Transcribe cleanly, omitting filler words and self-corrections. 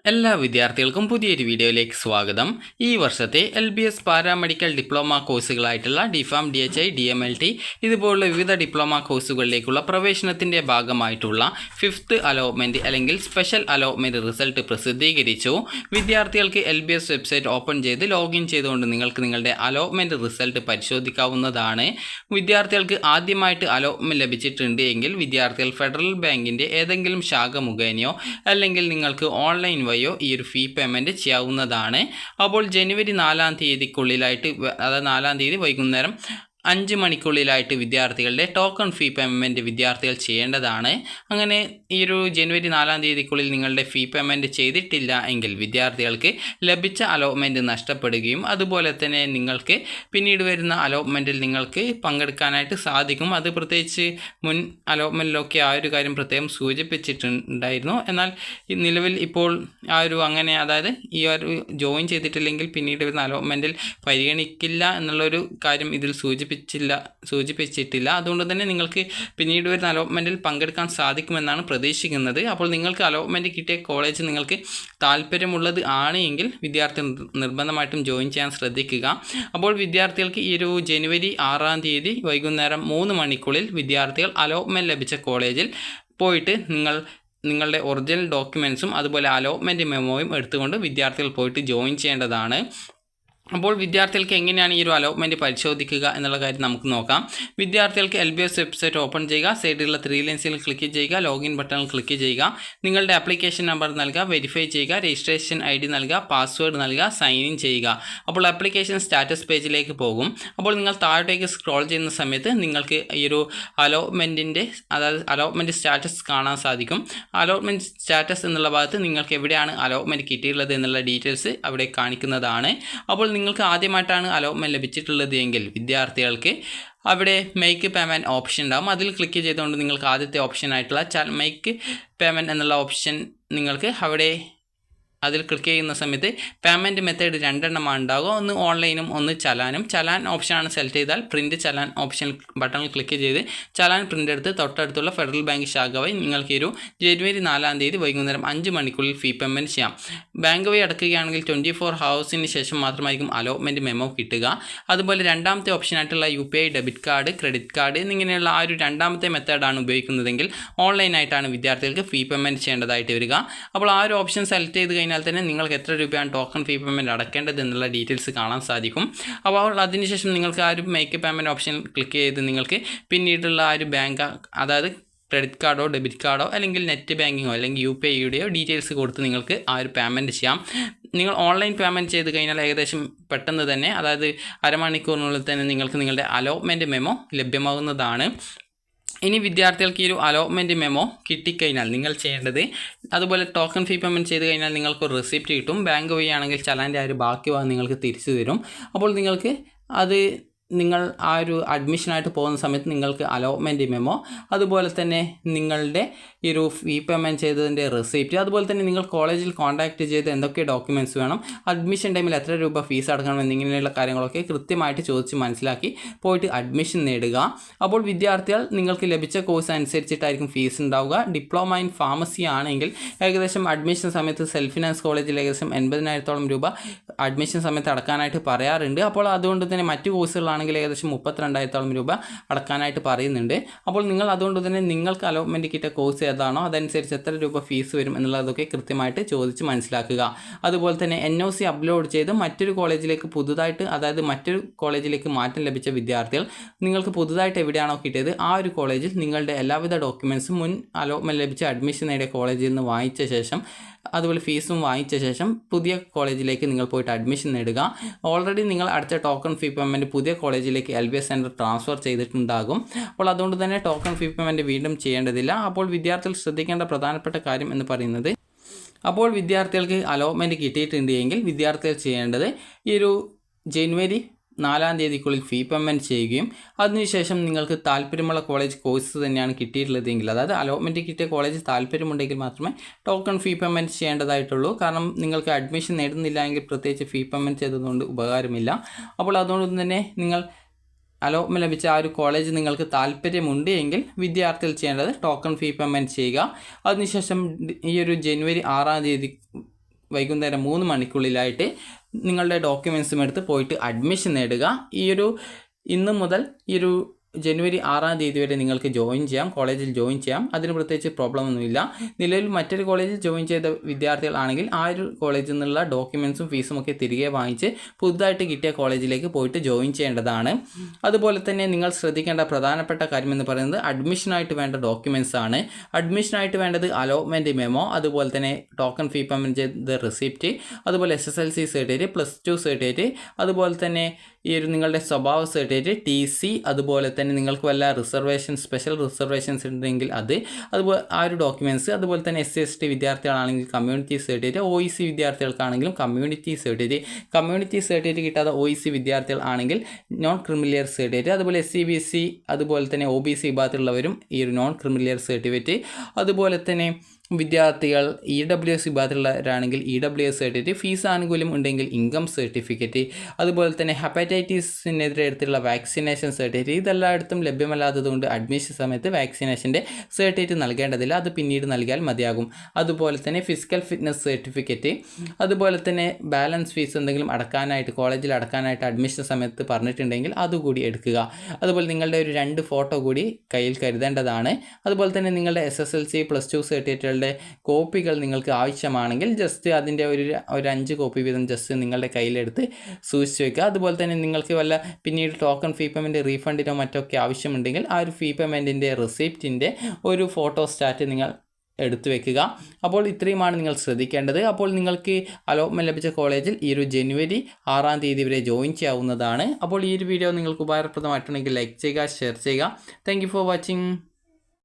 എല്ലാ വിദ്യാർത്ഥികൾക്കും പുതിയൊരു വീഡിയോയിലേക്ക് സ്വാഗതം. ഈ വർഷത്തെ LBS പാരാമെഡിക്കൽ ഡിപ്ലോമ കോഴ്സുകളായിട്ടുള്ള DPharm, DHI, DMLT ഇതുപോലുള്ള വിവിധ ഡിപ്ലോമ കോഴ്സുകളിലേക്കുള്ള പ്രവേശനത്തിൻ്റെ ഭാഗമായിട്ടുള്ള 5th അലോട്ട്മെൻറ്റ് അല്ലെങ്കിൽ സ്പെഷ്യൽ അലോട്ട്മെൻറ്റ് റിസൾട്ട് പ്രസിദ്ധീകരിച്ചു. വിദ്യാർത്ഥികൾക്ക് LBS വെബ്സൈറ്റ് ഓപ്പൺ ചെയ്ത് ലോഗിൻ ചെയ്തുകൊണ്ട് നിങ്ങൾക്ക് നിങ്ങളുടെ അലോട്ട്മെൻറ്റ് റിസൾട്ട് പരിശോധിക്കാവുന്നതാണ്. വിദ്യാർത്ഥികൾക്ക് ആദ്യമായിട്ട് അലോട്ട്മെൻറ്റ് ലഭിച്ചിട്ടുണ്ട് എങ്കിൽ വിദ്യാർത്ഥികൾ ഫെഡറൽ ബാങ്കിൻ്റെ ഏതെങ്കിലും ശാഖ മുഖേനയോ അല്ലെങ്കിൽ നിങ്ങൾക്ക് ഓൺലൈൻ വഴിയോ ഈ ഒരു ഫീ പേയ്മെൻറ്റ് ചെയ്യാവുന്നതാണ്. അപ്പോൾ ജനുവരി 4-ാം തീയതിക്കുള്ളിലായിട്ട്, അതായത് 4-ാം തീയതി വൈകുന്നേരം 5 മണിക്കുള്ളിലായിട്ട് വിദ്യാർത്ഥികളുടെ ടോക്കൺ ഫീ പേയ്മെൻറ്റ് വിദ്യാർത്ഥികൾ ചെയ്യേണ്ടതാണ്. അങ്ങനെ ഈ ഒരു ജനുവരി 4-ാം തീയതിക്കുള്ളിൽ നിങ്ങളുടെ ഫീ പേയ്മെൻറ്റ് ചെയ്തിട്ടില്ല എങ്കിൽ വിദ്യാർത്ഥികൾക്ക് ലഭിച്ച അലോട്ട്മെൻറ്റ് നഷ്ടപ്പെടുകയും അതുപോലെ തന്നെ നിങ്ങൾക്ക് പിന്നീട് വരുന്ന അലോട്ട്മെൻറ്റിൽ നിങ്ങൾക്ക് പങ്കെടുക്കാനായിട്ട് സാധിക്കും. അത് പ്രത്യേകിച്ച് മുൻ അലോട്ട്മെൻറ്റിലൊക്കെ ആ ഒരു കാര്യം പ്രത്യേകം സൂചിപ്പിച്ചിട്ടുണ്ടായിരുന്നു. എന്നാൽ നിലവിൽ ഇപ്പോൾ അതായത് ഈ ഒരു ജോയിൻ ചെയ്തിട്ടില്ലെങ്കിൽ പിന്നീട് വരുന്ന അലോട്ട്മെൻറ്റിൽ പരിഗണിക്കില്ല എന്നുള്ളൊരു കാര്യം ഇതിൽ സൂചിപ്പിച്ചിട്ടില്ല. അതുകൊണ്ട് തന്നെ നിങ്ങൾക്ക് പിന്നീട് വരുന്ന അലോട്ട്മെൻറ്റിൽ പങ്കെടുക്കാൻ സാധിക്കുമെന്നാണ് പ്രതീക്ഷിക്കുന്നത്. അപ്പോൾ നിങ്ങൾക്ക് അലോട്ട്മെൻറ്റ് കിട്ടിയ കോളേജ് നിങ്ങൾക്ക് താല്പര്യമുള്ളത് ആണ് എങ്കിൽ വിദ്യാർത്ഥി നിർബന്ധമായിട്ടും ജോയിൻ ചെയ്യാൻ ശ്രദ്ധിക്കുക. അപ്പോൾ വിദ്യാർത്ഥികൾക്ക് ഈ ഒരു ജനുവരി 6-ാം തീയതി വൈകുന്നേരം 3 മണിക്കുള്ളിൽ വിദ്യാർത്ഥികൾ അലോട്ട്മെൻറ്റ് ലഭിച്ച കോളേജിൽ പോയിട്ട് നിങ്ങളുടെ ഒറിജിനൽ ഡോക്യുമെൻറ്റ്സും അതുപോലെ അലോട്ട്മെൻറ്റ് മെമ്മോയും എടുത്തുകൊണ്ട് വിദ്യാർത്ഥികൾ പോയിട്ട് ജോയിൻ ചെയ്യേണ്ടതാണ്. അപ്പോൾ വിദ്യാർത്ഥികൾക്ക് എങ്ങനെയാണ് ഈ ഒരു അലോട്ട്മെൻറ്റ് പരിശോധിക്കുക എന്നുള്ള കാര്യം നമുക്ക് നോക്കാം. വിദ്യാർത്ഥികൾക്ക് LBS വെബ്സൈറ്റ് ഓപ്പൺ ചെയ്യുക, സൈഡിലുള്ള 3 ലൈൻസിൽ ക്ലിക്ക് ചെയ്യുക, ലോഗിൻ ബട്ടണിൽ ക്ലിക്ക് ചെയ്യുക, നിങ്ങളുടെ ആപ്ലിക്കേഷൻ നമ്പർ നൽകുക, വെരിഫൈ ചെയ്യുക, രജിസ്ട്രേഷൻ ID നൽകുക, പാസ്വേഡ് നൽകുക, സൈൻ ഇൻ ചെയ്യുക. അപ്പോൾ ആപ്ലിക്കേഷൻ സ്റ്റാറ്റസ് പേജിലേക്ക് പോകും. അപ്പോൾ നിങ്ങൾ താഴോട്ടേക്ക് സ്ക്രോൾ ചെയ്യുന്ന സമയത്ത് നിങ്ങൾക്ക് ഈ ഒരു അലോട്ട്മെൻറ്റ് സ്റ്റാറ്റസ് കാണാൻ സാധിക്കും. അലോട്ട്മെൻറ്റ് സ്റ്റാറ്റസ് എന്നുള്ള ഭാഗത്ത് നിങ്ങൾക്ക് എവിടെയാണ് അലോട്ട്മെൻറ്റ് കിട്ടിയിട്ടുള്ളത് എന്നുള്ള ഡീറ്റെയിൽസ് അവിടെ കാണിക്കുന്നതാണ്. അപ്പോൾ നിങ്ങൾക്ക് ആദ്യമായിട്ടാണ് അലോട്ട്മെൻറ്റ് ലഭിച്ചിട്ടുള്ളത് എങ്കിൽ വിദ്യാർത്ഥികൾക്ക് അവിടെ മേക്ക് പേയ്മെൻറ്റ് ഓപ്ഷൻ ഉണ്ടാകും. അതിൽ ക്ലിക്ക് ചെയ്തുകൊണ്ട് നിങ്ങൾക്ക് ആദ്യത്തെ ഓപ്ഷനായിട്ടുള്ള മേക്ക് പേയ്മെൻറ്റ് എന്നുള്ള ഓപ്ഷൻ നിങ്ങൾക്ക് അതിൽ ക്ലിക്ക് ചെയ്യുന്ന സമയത്ത് പേയ്മെൻറ്റ് മെത്തേഡ് 2 എണ്ണമാണ് ഉണ്ടാകുക. ഒന്ന് ഓൺലൈനും ഒന്ന് ചലാനും. ചലാൻ ഓപ്ഷനാണ് സെലക്ട് ചെയ്താൽ പ്രിൻറ്റ് ചലാൻ ഓപ്ഷൻ ബട്ടണിൽ ക്ലിക്ക് ചെയ്ത് ചലാൻ പ്രിൻ്റ് എടുത്ത് തൊട്ടടുത്തുള്ള ഫെഡറൽ ബാങ്ക് ശാഖ വഴി നിങ്ങൾക്ക് ഒരു ജനുവരി 4-ാം തീയതി വൈകുന്നേരം 5 മണിക്കുള്ളിൽ ഫീ പേയ്മെൻറ്റ് ചെയ്യാം. ബാങ്ക് വഴി അടക്കുകയാണെങ്കിൽ 24 ഹവേഴ്സിന് ശേഷം മാത്രമായിരിക്കും അലോട്ട്മെൻറ്റ് മെമ്മോ കിട്ടുക. അതുപോലെ രണ്ടാമത്തെ ഓപ്ഷനായിട്ടുള്ള UPI, debit card, credit card എന്നിങ്ങനെയുള്ള ആ ഒരു രണ്ടാമത്തെ മെത്തേഡാണ് ഉപയോഗിക്കുന്നതെങ്കിൽ ഓൺലൈനായിട്ടാണ് വിദ്യാർത്ഥികൾക്ക് ഫീ പേയ്മെൻറ്റ് ചെയ്യേണ്ടതായിട്ട് വരിക. അപ്പോൾ ആ ഒരു ഓപ്ഷൻ സെലക്ട് ചെയ്ത് കഴിഞ്ഞാൽ തന്നെ നിങ്ങൾക്ക് എത്ര രൂപയാണ് ടോക്കൺ ഫീ പേയ്മെൻറ്റ് അടക്കേണ്ടത് എന്നുള്ള ഡീറ്റെയിൽസ് കാണാൻ സാധിക്കും. അപ്പോൾ അതിനുശേഷം നിങ്ങൾക്ക് ആ ഒരു മേക്ക് പേയ്മെൻറ്റ് ഓപ്ഷൻ ക്ലിക്ക് ചെയ്ത് നിങ്ങൾക്ക് പിന്നീടുള്ള ആ ഒരു ബാങ്ക്, അതായത് ക്രെഡിറ്റ് കാർഡോ ഡെബിറ്റ് കാർഡോ അല്ലെങ്കിൽ നെറ്റ് ബാങ്കിങ്ങോ അല്ലെങ്കിൽ UPIയുടെയോ ഡീറ്റെയിൽസ് കൊടുത്ത് നിങ്ങൾക്ക് ആ ഒരു പേയ്മെൻറ്റ് ചെയ്യാം. നിങ്ങൾ ഓൺലൈൻ പേയ്മെൻറ്റ് ചെയ്ത് കഴിഞ്ഞാൽ ഏകദേശം പെട്ടെന്ന് തന്നെ, അതായത് അരമണിക്കൂറിനുള്ളിൽ തന്നെ നിങ്ങൾക്ക് നിങ്ങളുടെ അലോട്ട്മെൻറ്റ് മെമ്മോ ലഭ്യമാകുന്നതാണ്. ഇനി വിദ്യാർത്ഥികൾക്ക് ഈ ഒരു അലോട്ട്മെൻറ്റ് മെമ്മോ കിട്ടിക്കഴിഞ്ഞാൽ നിങ്ങൾ ചെയ്യേണ്ടത്, അതുപോലെ ടോക്കൺ ഫീ പേയ്മെൻറ്റ് ചെയ്ത് കഴിഞ്ഞാൽ നിങ്ങൾക്ക് റെസിപ്റ്റ് കിട്ടും. ബാങ്ക് വഴിയാണെങ്കിൽ ചലാൻ്റെ ആ ഒരു ബാക്കി ഭാഗം നിങ്ങൾക്ക് തിരിച്ചു തരും. അപ്പോൾ നിങ്ങൾക്ക് നിങ്ങൾ ആ ഒരു അഡ്മിഷനായിട്ട് പോകുന്ന സമയത്ത് നിങ്ങൾക്ക് അലോട്ട്മെൻറ്റ് മെമ്മോ, അതുപോലെ തന്നെ നിങ്ങളുടെ ഈ ഒരു ഫീ പേയ്മെൻറ്റ് ചെയ്തതിൻ്റെ റെസിപ്റ്റ്, അതുപോലെ തന്നെ നിങ്ങൾ കോളേജിൽ കോൺടാക്റ്റ് ചെയ്ത് എന്തൊക്കെ ഡോക്യുമെൻറ്റ്സ് വേണം, അഡ്മിഷൻ ടൈമിൽ എത്ര രൂപ ഫീസ് അടക്കണം എന്നിങ്ങനെയുള്ള കാര്യങ്ങളൊക്കെ കൃത്യമായിട്ട് ചോദിച്ച് മനസ്സിലാക്കി പോയിട്ട് അഡ്മിഷൻ നേടുക. അപ്പോൾ വിദ്യാർത്ഥികൾ നിങ്ങൾക്ക് ലഭിച്ച കോഴ്സ് അനുസരിച്ചിട്ടായിരിക്കും ഫീസ് ഉണ്ടാവുക. ഡിപ്ലോമ ഇൻ ഫാർമസി ആണെങ്കിൽ ഏകദേശം അഡ്മിഷൻ സമയത്ത് സെൽഫ് ഫിനാൻസ് കോളേജിൽ ഏകദേശം 80,000-ഓളം രൂപ അഡ്മിഷൻ സമയത്ത് അടക്കാനായിട്ട് പറയാറുണ്ട്. അപ്പോൾ അതുകൊണ്ട് തന്നെ മറ്റു കോഴ്സുകളാണെങ്കിൽ ഏകദേശം 32,000-ഓളം രൂപ അടക്കാനായിട്ട് പറയുന്നുണ്ട്. അപ്പോൾ നിങ്ങൾ അതുകൊണ്ട് തന്നെ നിങ്ങൾക്ക് അലോട്ട്മെൻറ്റ് കിട്ടിയ കോഴ്സ് ഏതാണോ അതനുസരിച്ച് എത്ര രൂപ ഫീസ് വരും എന്നുള്ളതൊക്കെ കൃത്യമായിട്ട് ചോദിച്ച് മനസ്സിലാക്കുക. അതുപോലെ തന്നെ NOC അപ്ലോഡ് ചെയ്ത് മറ്റൊരു കോളേജിലേക്ക് മാറ്റം ലഭിച്ച വിദ്യാർത്ഥികൾ നിങ്ങൾക്ക് പുതുതായിട്ട് എവിടെയാണോ കിട്ടിയത് ആ ഒരു കോളേജിൽ നിങ്ങളുടെ എല്ലാവിധ ഡോക്യുമെൻറ്റ്സും മുൻ അലോട്ട്മെൻറ്റ് ലഭിച്ച അഡ്മിഷൻ നേടിയ കോളേജിൽ നിന്ന് വാങ്ങിച്ച ശേഷം, അതുപോലെ ഫീസും വാങ്ങിച്ച ശേഷം പുതിയ കോളേജിലേക്ക് നിങ്ങൾ പോയിട്ട് അഡ്മിഷൻ നേടുക. ഓൾറെഡി നിങ്ങൾ അടച്ച ടോക്കൺ ഫീ പേയ്മെൻറ്റ് പുതിയ കോളേജിലേക്ക് LBS സെൻറ്റർ ട്രാൻസ്ഫർ ചെയ്തിട്ടുണ്ടാകും. അപ്പോൾ അതുകൊണ്ട് തന്നെ ടോക്കൺ ഫീ പേയ്മെൻറ്റ് വീണ്ടും ചെയ്യേണ്ടതില്ല. അപ്പോൾ വിദ്യാർത്ഥികൾ ശ്രദ്ധിക്കേണ്ട പ്രധാനപ്പെട്ട കാര്യം എന്ന് പറയുന്നത്, അപ്പോൾ വിദ്യാർത്ഥികൾക്ക് അലോട്ട്മെൻറ്റ് കിട്ടിയിട്ടുണ്ട് എങ്കിൽ വിദ്യാർത്ഥികൾ ചെയ്യേണ്ടത് ഈ ഒരു ജനുവരി 4-ാം തീയതിക്കുള്ളിൽ ഫീ പേയ്മെൻറ്റ് ചെയ്യുകയും അതിനുശേഷം നിങ്ങൾക്ക് താല്പര്യമുള്ള കോളേജ് കോഴ്സ് തന്നെയാണ് കിട്ടിയിട്ടുള്ളതെങ്കിൽ, അതായത് അലോട്ട്മെൻറ്റ് കിട്ടിയ കോളേജ് താല്പര്യമുണ്ടെങ്കിൽ മാത്രമേ ടോക്കൺ ഫീ പേയ്മെൻറ്റ് ചെയ്യേണ്ടതായിട്ടുള്ളൂ. കാരണം നിങ്ങൾക്ക് അഡ്മിഷൻ നേടുന്നില്ല എങ്കിൽ പ്രത്യേകിച്ച് ഫീ പേയ്മെൻറ്റ് ചെയ്തതുകൊണ്ട് ഉപകാരമില്ല. അപ്പോൾ അതുകൊണ്ട് തന്നെ നിങ്ങൾ അലോട്ട്മെൻറ്റ് ലഭിച്ച ആ ഒരു കോളേജ് നിങ്ങൾക്ക് താല്പര്യമുണ്ട് എങ്കിൽ വിദ്യാർത്ഥികൾ ചെയ്യേണ്ടത് ടോക്കൺ ഫീ പേയ്മെൻറ്റ് ചെയ്യുക. അതിനുശേഷം ഈ ഒരു ജനുവരി 6-ാം തീയതി വൈകുന്നേരം 3 മണിക്കുള്ളിലായിട്ട് നിങ്ങളുടെ ഡോക്യുമെൻസും എടുത്ത് പോയിട്ട് അഡ്മിഷൻ നേടുക. ഇന്ന് മുതൽ ജനുവരി 6-ാം തീയതി വരെ നിങ്ങൾക്ക് ജോയിൻ ചെയ്യാം, കോളേജിൽ ജോയിൻ ചെയ്യാം. അതിന് പ്രത്യേകിച്ച് പ്രോബ്ലം ഒന്നുമില്ല. നിലവിൽ മറ്റൊരു കോളേജിൽ ജോയിൻ ചെയ്ത വിദ്യാർത്ഥികളാണെങ്കിൽ ആ ഒരു കോളേജിൽ നിന്നുള്ള ഡോക്യുമെൻസും ഫീസും ഒക്കെ തിരികെ വാങ്ങിച്ച് പുതുതായിട്ട് കിട്ടിയ കോളേജിലേക്ക് പോയിട്ട് ജോയിൻ ചെയ്യേണ്ടതാണ്. അതുപോലെ തന്നെ നിങ്ങൾ ശ്രദ്ധിക്കേണ്ട പ്രധാനപ്പെട്ട കാര്യം എന്ന് പറയുന്നത് അഡ്മിഷനായിട്ട് വേണ്ട ഡോക്യുമെൻറ്റ്സ് ആണ്. അഡ്മിഷനായിട്ട് വേണ്ടത് അലോട്ട്മെൻറ്റ് മെമോ, അതുപോലെ തന്നെ ടോക്കൺ ഫീ പേയ്മെൻറ്റ് ചെയ്ത റിസിപ്റ്റ്, അതുപോലെ SSLC സർട്ടിഫിക്കറ്റ്, +2 സർട്ടിഫിക്കറ്റ്, അതുപോലെ തന്നെ നിങ്ങളുടെ സ്വഭാവ സർട്ടിഫിക്കറ്റ്, TC, അതുപോലെ തന്നെ നിങ്ങൾക്ക് വല്ല സ്പെഷ്യൽ റിസർവേഷൻസ് ഉണ്ടെങ്കിൽ അതുപോലെ ആ ഒരു ഡോക്യുമെൻറ്റ്സ്, അതുപോലെ തന്നെ SC/ST വിദ്യാർത്ഥികളാണെങ്കിൽ കമ്മ്യൂണിറ്റി സർട്ടിഫിക്കറ്റ്, OEC വിദ്യാർത്ഥികൾക്കാണെങ്കിലും കമ്മ്യൂണിറ്റി സർട്ടിഫിക്കറ്റ് കിട്ടാതെ OEC വിദ്യാർത്ഥികൾ ആണെങ്കിൽ നോൺ ക്രിമിലിയർ സർട്ടിഫിക്കറ്റ്, അതുപോലെ SC BC അതുപോലെ തന്നെ OBC വിഭാഗത്തിലുള്ളവരും നോൺ ക്രിമിലിയർ സർട്ടിഫിക്കറ്റ്, അതുപോലെ തന്നെ വിദ്യാർത്ഥികൾ EWS വിഭാഗത്തിലുള്ളവരാണെങ്കിൽ EWS സർട്ടിഫിക്കറ്റ്, ഫീസ് ആനുകൂല്യം ഉണ്ടെങ്കിൽ ഇൻകം സർട്ടിഫിക്കറ്റ്, അതുപോലെ തന്നെ ഹെപ്പറ്റൈറ്റിസിനെതിരെ എടുത്തുള്ള വാക്സിനേഷൻ സർട്ടിഫിക്കറ്റ്. ഇതെല്ലായിടത്തും ലഭ്യമല്ലാത്തതുകൊണ്ട് അഡ്മിഷൻ സമയത്ത് വാക്സിനേഷൻ്റെ സർട്ടിഫിക്കറ്റ് നൽകേണ്ടതില്ല, അത് പിന്നീട് നൽകിയാൽ മതിയാകും. അതുപോലെ തന്നെ ഫിസിക്കൽ ഫിറ്റ്നസ് സർട്ടിഫിക്കറ്റ്, അതുപോലെ തന്നെ ബാലൻസ് ഫീസ് എന്തെങ്കിലും കോളേജിൽ അടക്കാനായിട്ട് അഡ്മിഷൻ സമയത്ത് പറഞ്ഞിട്ടുണ്ടെങ്കിൽ അതുകൂടി എടുക്കുക. അതുപോലെ നിങ്ങളുടെ ഒരു 2 ഫോട്ടോ കൂടി കയ്യിൽ കരുതേണ്ടതാണ്. അതുപോലെ തന്നെ നിങ്ങളുടെ SSLC +2 സർട്ടിഫിക്കറ്റുകളുടെ കോപ്പികൾ നിങ്ങൾക്ക് ആവശ്യമാണെങ്കിൽ ജസ്റ്റ് അതിൻ്റെ ഒരു 5 കോപ്പി വീതം ജസ്റ്റ് നിങ്ങളുടെ കയ്യിലെടുത്ത് സൂക്ഷിച്ച് വയ്ക്കുക. അതുപോലെ തന്നെ നിങ്ങൾക്ക് പിന്നീട് ടോക്കൺ ഫീ പേയ്മെൻറ്റ് റീഫണ്ടിനോ മറ്റൊക്കെ ആവശ്യമുണ്ടെങ്കിൽ ആ ഒരു ഫീ പേയ്മെൻറ്റിൻ്റെ റിസിപ്റ്റിൻ്റെ ഒരു ഫോട്ടോ സ്റ്റാറ്റ് നിങ്ങൾ എടുത്തു വെക്കുക. അപ്പോൾ ഇത്രയുമാണ് നിങ്ങൾ ശ്രദ്ധിക്കേണ്ടത്. അപ്പോൾ നിങ്ങൾക്ക് അലോട്ട്മെൻറ്റ് ലഭിച്ച കോളേജിൽ ജനുവരി 6-ാം തീയതി വരെ ജോയിൻ ചെയ്യാവുന്നതാണ്. അപ്പോൾ ഈ ഒരു വീഡിയോ നിങ്ങൾക്ക് ഉപകാരപ്രദമായിട്ടുണ്ടെങ്കിൽ ലൈക്ക് ചെയ്യുക, ഷെയർ ചെയ്യുക. Thank you for watching.